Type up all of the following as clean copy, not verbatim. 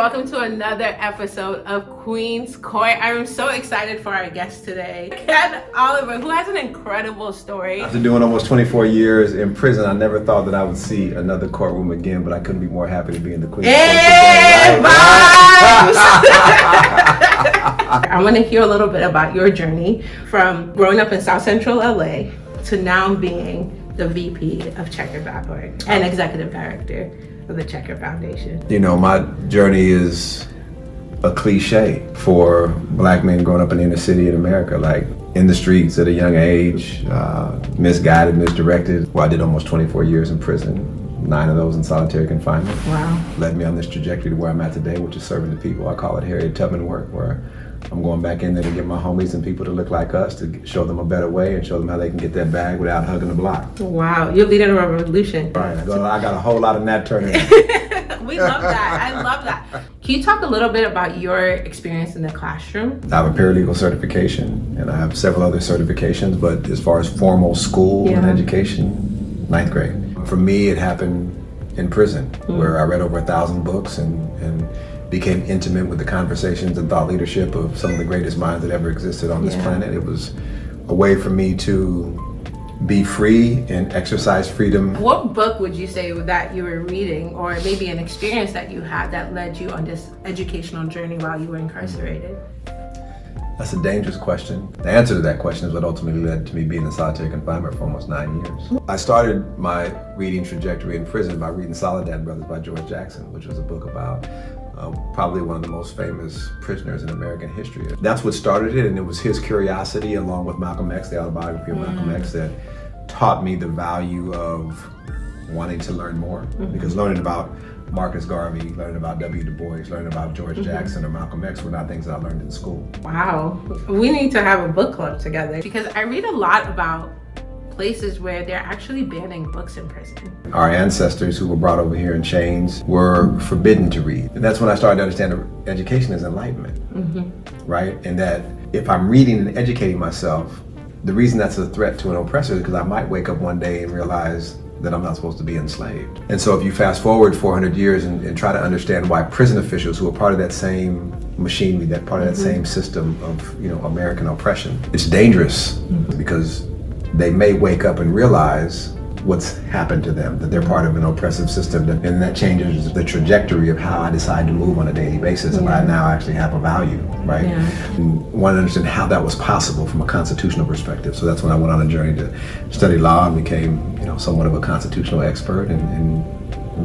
welcome to another episode of Queen's Court. I'm so excited for our guest today, Ken Oliver, who has an incredible story. After doing almost 24 years in prison, I never thought that I would see another courtroom again, but I couldn't be more happy to be in the Queen's Court today. I want to hear a little bit about your journey from growing up in South Central LA to now being the VP of Checkr.org and Executive Director of the Checkr Foundation. You know, my journey is a cliche for black men growing up in the inner city in America, like in the streets at a young age, misguided, misdirected. Well, I did almost 24 years in prison, 9 of those in solitary confinement. Wow. Led me on this trajectory to where I'm at today, which is serving the people. I call it Harriet Tubman work, where I'm going back in there to get my homies and people to look like us, to show them a better way and show them how they can get that bag without hugging the block. Wow, you're leading a revolution. Right, I got a whole lot of Nat Turner. We love that. I love that. Can you talk a little bit about your experience in the classroom? I have a paralegal certification and I have several other certifications, but as far as formal school and education, 9th grade. For me, it happened in prison, where I read over 1,000 books and became intimate with the conversations and thought leadership of some of the greatest minds that ever existed on this planet. It was a way for me to be free and exercise freedom. What book would you say that you were reading, or maybe an experience that you had that led you on this educational journey while you were incarcerated? That's a dangerous question. The answer to that question is what ultimately led to me being in solitary confinement for almost 9 years. I started my reading trajectory in prison by reading Soledad Brothers by George Jackson, which was a book about probably one of the most famous prisoners in American history. That's what started it, and it was his curiosity along with Malcolm X, the autobiography of Malcolm X, that taught me the value of wanting to learn more. Because learning about Marcus Garvey, learning about W. Du Bois, learning about George Jackson or Malcolm X were not things that I learned in school. Wow, we need to have a book club together, because I read a lot about places where they're actually banning books in prison. Our ancestors who were brought over here in chains were forbidden to read. And that's when I started to understand that education is enlightenment, right? And that if I'm reading and educating myself, the reason that's a threat to an oppressor is because I might wake up one day and realize that I'm not supposed to be enslaved. And so if you fast forward 400 years and try to understand why prison officials who are part of that same machinery, that part of that same system of, you know, American oppression, it's dangerous because they may wake up and realize what's happened to them, that they're part of an oppressive system, and that changes the trajectory of how I decide to move on a daily basis, and I now actually have a value, right? And want to understand how that was possible from a constitutional perspective. So that's when I went on a journey to study law and became, you know, somewhat of a constitutional expert and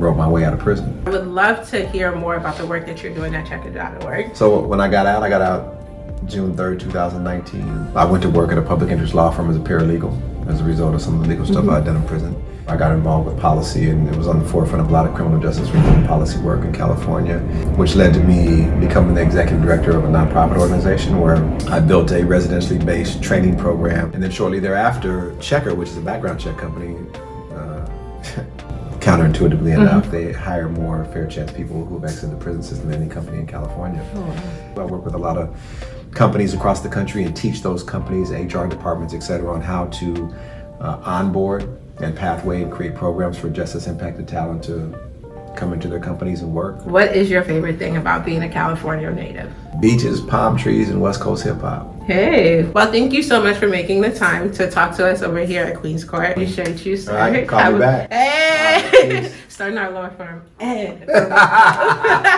wrote my way out of prison. I would love to hear more about the work that you're doing at Checkr.org. So when I got out June 3rd, 2019. I went to work at a public interest law firm as a paralegal as a result of some of the legal stuff I'd done in prison. I got involved with policy, and it was on the forefront of a lot of criminal justice reform policy work in California, which led to me becoming the executive director of a nonprofit organization where I built a residentially based training program. And then shortly thereafter, Checkr, which is a background check company, counterintuitively enough, they hire more fair chance people who have exited the prison system than any company in California. I work with a lot of companies across the country and teach those companies, HR departments, et cetera, on how to onboard and pathway and create programs for justice impacted talent to come into their companies and work. What is your favorite thing about being a California native? Beaches, palm trees, and West Coast hip hop. Hey, well, thank you so much for making the time to talk to us over here at Queen's Court. Appreciate you, sir. All right, call me back. Hey, starting our law firm.